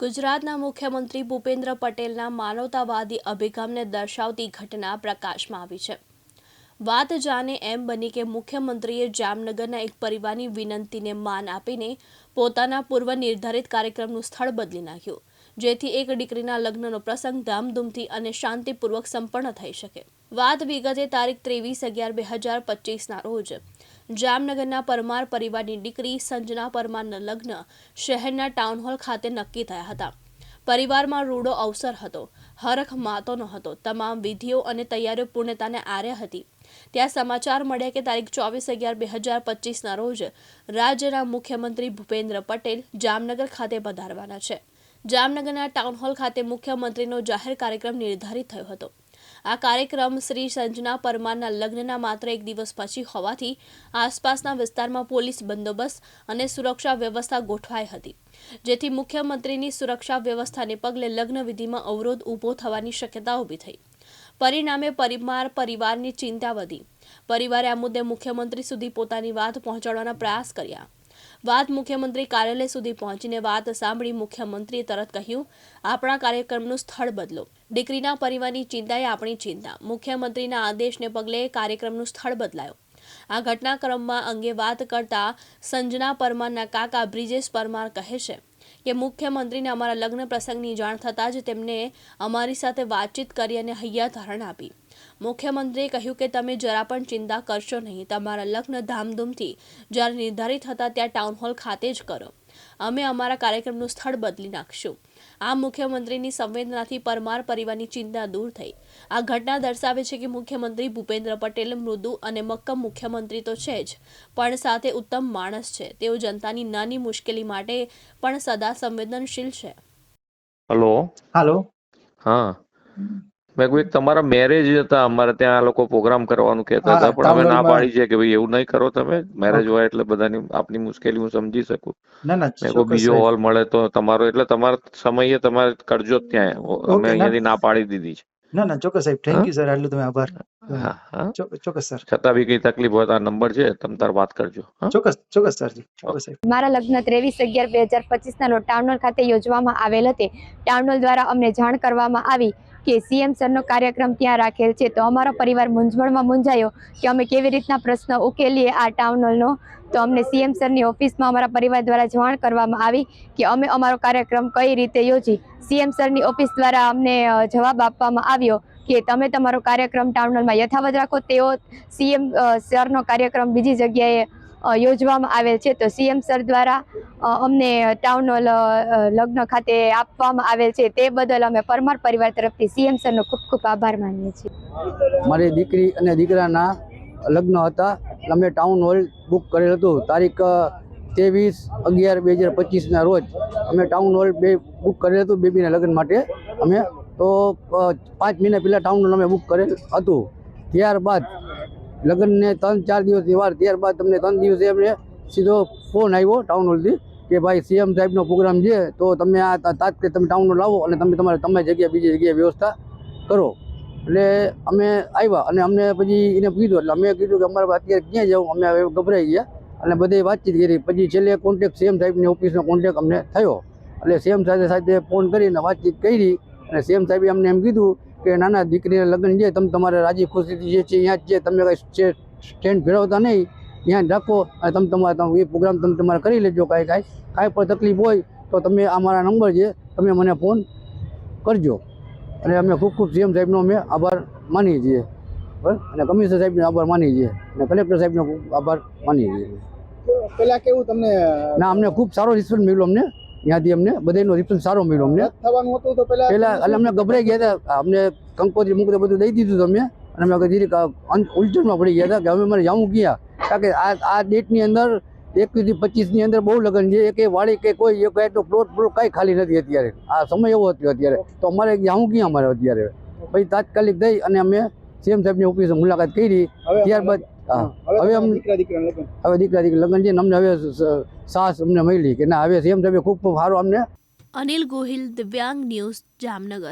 ગુજરાતના મુખ્યમંત્રી ભૂપેન્દ્ર પટેલના માનવતાવાદી અભિગમને દર્શાવતી ઘટના પ્રકાશમાં આવી છે। વાત જાણે એમ બની કે મુખ્યમંત્રીએ જામનગરના એક પરિવારની વિનંતીને માન આપીને પોતાના પૂર્વ નિર્ધારિત કાર્યક્રમનું સ્થળ બદલી નાખ્યું, જેથી એક દીકરીના લગ્નનો પ્રસંગ ધામધૂમથી અને શાંતિપૂર્વક સંપન્ન થઈ શકે। વાત વિગતે તારીખ 23/11/2025ના રોજ જામનગરના પરમાર પરિવારની દીકરી સંजना પરમારના લગ્ન શહેરના ટાઉન હોલ ખાતે નક્કી થયા હતા। પરિવારમાં રૂડો અવસર હતો, હરખ માતો ન હતો, તમામ વિધિઓ અને તૈયારીઓ પૂર્ણતાને આરે હતી। ત્યાં સમાચાર મળ્યા કે તારીખ 24/11/2025ના રોજ રાજ્યના મુખ્યમંત્રી ભૂપેન્દ્ર પટેલ જામનગર ખાતે પધારવાના છે। જામનગરના ટાઉન હોલ ખાતે મુખ્યમંત્રીનો જાહેર કાર્યક્રમ નિર્ધારિત થયો હતો। આ કાર્યક્રમ શ્રી સંजना પરમારના લગ્નના માત્ર એક દિવસ પછી હોવાથી આસપાસના વિસ્તારમાં પોલીસ બંદોબસ્ત અને સુરક્ષા વ્યવસ્થા ગોઠવાઈ હતી, જેથી મુખ્યમંત્રીની સુરક્ષા વ્યવસ્થાને પગલે લગ્ન વિધિમાં અવરોધ ઊભો થવાની શક્યતા ઊભી થઈ। પરિણામે પરમાર પરિવારની ચિંતા વધી। પરિવારે આ મુદ્દે મુખ્યમંત્રી સુધી પોતાની વાત પહોંચાડવાના પ્રયાસ કર્યા। વાત મુખ્યમંત્રી કાર્યાલય સુધી પહોંચીને વાત સાંભળી મુખ્યમંત્રીએ તરત કહ્યું, આપણા કાર્યક્રમનું સ્થળ બદલો। દીકરીના પરિવારની ચિંતા એ આપણી ચિંતા। મુખ્યમંત્રીના આદેશને પગલે કાર્યક્રમનું સ્થળ બદલાયો। આ ઘટનાક્રમમાં અંગે વાત કરતા સંजना પરમારના કાકા બ્રિજેશ પરમાર કહે છે કે મુખ્યમંત્રીને અમારા લગ્ન પ્રસંગની જાણ થતાં જ તેમને અમારી સાથે વાતચીત કરી અને હૈયાધારણ આપી। મુખ્યમંત્રીએ કહ્યું કે તમે જરા પણ ચિંતા કરશો નહીં, તમારા લગ્ન ધામધૂમથી જ્યારે નિર્ધારિત હતા ત્યાં ટાઉન હોલ ખાતે જ કરો। અમે અમારા કાર્યક્રમનું સ્થળ બદલી નાખશું। આ મુખ્યમંત્રીની સંવેદનાથી પરમાર પરિવારની ચિંતા દૂર થઈ। આ ઘટના દર્શાવે છે કે મુખ્યમંત્રી ભૂપેન્દ્ર પટેલ મૃદુ અને મક્કમ મુખ્યમંત્રી તો છે જ, પણ સાથે ઉત્તમ માણસ છે। તેઓ જનતાની નાની મુશ્કેલી માટે પણ સદા સંવેદનશીલ છે। હેલો। હા, મેં કોઈ તમારા મેરેજ હતા, અમારે ત્યાં આ લોકો પ્રોગ્રામ કરવાનું કહેતા હતા, પણ અમે ના પાડી છે કે ભાઈ એવું નહીં કરો તમે, મેરેજ હોય એટલે બધાની આપની મુશ્કેલી હું સમજી શકું। મેં કોઈ બીજો હોલ મળે તો તમારો, એટલે તમારા સમયે તમારે કરજો જ ત્યાં, અમે અહીંયાથી ના પાડી દીધી છે। ના ચોક્કસ સાહેબ, થેન્ક યુ સર, આટલું તમે આભાર। હા હા, ચોક્કસ સર, છતાં બી કઈ તકલીફ હોય તો આ નંબર છે, તમે તાર વાત કરજો। ચોક્કસ સરજી, ચોક્કસ સાહેબ। મારા લગ્ન 23/11/2025ના રોજ ટાઉન હોલ ખાતે યોજવામાં આવેલ હતી। ટાઉન હોલ દ્વારા અમને જાણ કરવામાં આવી કે સીએમ સરનો કાર્યક્રમ ત્યાં રાખેલ છે, તો અમારો પરિવાર મૂંઝવણમાં મૂંઝાયો કે અમે કેવી રીતના પ્રશ્ન ઉકેલીએ આ ટાઉન હોલનો। તો અમને સીએમ સરની ઓફિસમાં અમારા પરિવાર દ્વારા જાણ કરવામાં આવી કે અમે અમારો કાર્યક્રમ કઈ રીતે યોજી। સીએમ સરની ઓફિસ દ્વારા અમને જવાબ આપવામાં આવ્યો કે તમે તમારો કાર્યક્રમ ટાઉન હોલમાં યથાવત રાખો। તેઓ સીએમ સરનો કાર્યક્રમ બીજી જગ્યાએ યોજવામાં આવેલ છે, તો સીએમ સર દ્વારા અમને ટાઉન હોલ લગ્ન ખાતે આપવામાં આવેલ છે, તે બદલ અમે પરમાર પરિવાર તરફથી સીએમ સરનો ખૂબ ખૂબ આભાર માનીએ છીએ। મારી દીકરી અને દીકરાના લગ્ન હતા, અમે ટાઉન હોલ બુક કરેલ હતું। તારીખ 23/11/2025ના રોજ અમે ટાઉન હોલ બુક કરેલ હતું બેબીના લગ્ન માટે। અમે તો 5 મહિના પહેલાં ટાઉન હોલ અમે બુક કરેલ હતું। ત્યારબાદ લગ્નને 3-4 દિવસની વાર, ત્યારબાદ તમને 3 દિવસે અમને સીધો ફોન આવ્યો ટાઉન હોલથી કે ભાઈ સીએમ સાહેબનો પ્રોગ્રામ છે, તો તમે આ તાત્કાલિક તમે ટાઉન હોલ આવો અને તમે તમારી જગ્યા બીજી જગ્યાએ વ્યવસ્થા કરો। એટલે અમે આવ્યા અને અમને પછી એને કીધું, એટલે અમે કીધું કે અમારે અત્યારે ક્યાં જવું, અમે હવે ગભરાઈ ગયા અને બધી વાતચીત કરી। પછી છેલ્લે કોન્ટેક્ટ સીએમ સાહેબની ઓફિસનો કોન્ટેક્ટ અમને થયો, એટલે સીએમ સાથે ફોન કરીને વાતચીત કરી અને સીએમ સાહેબે અમને એમ કીધું કે નાના દીકરીના લગ્ન છે, તમે તમારે રાજી ખુશીથી જે છે અહીંયા જ છે, તમે કાંઈ સ્ટેન્ડ ફેરવતા નહીં, ત્યાં જ રાખો અને તમે તમારા એ પ્રોગ્રામ તમે તમારે કરી લેજો। કાંઈ પણ તકલીફ હોય તો તમે અમારા નંબર છે, તમે મને ફોન કરજો। અને અમે ખૂબ સીએમ સાહેબનો અમે આભાર માનીએ છીએ, બરાબર, અને કમિશનર સાહેબનો આભાર માનીએ છીએ અને કલેક્ટર સાહેબનો ખૂબ આભાર માનીએ છીએ। પેલા કેવું તમને ના, અમને ખૂબ સારો રિસ્પોન્સ મળ્યો, અમને ત્યાંથી અમને બધાનો રિસ્પોન્સ સારો મળ્યો અમને। થવાનું હતું તો પેલા એટલે અમને ગભરાઈ ગયા હતા, અમને કંકોત્રી મૂકતે બધું દઈ દીધું હતું અમને, અને અમે ધીરે ઉલટણમાં પડી ગયા હતા કે હવે મારે જવું ક્યાં, કારણ કે આ ડેટની અંદર 21-25ની અંદર બહુ લગ્ન છે, એક વાડી કે કોઈ તો પ્લોટ કાંઈ ખાલી નથી અત્યારે, આ સમય એવો હતો અત્યારે, તો અમારે જવું ક્યાં અમારે અત્યારે। પછી તાત્કાલિક થઈ અને અમે સીએમ સાહેબની ઓફિસે મુલાકાત કરી। ત્યારબાદ હવે દીકરા લગ્ન છે ને અમને હવે સાહસ અમને મળી કે ના, હવે સીએમ સાહેબે ખૂબ સારો અમને। અનિલ ગોહિલ, દિવ્યાંગ ન્યૂઝ, જામનગર।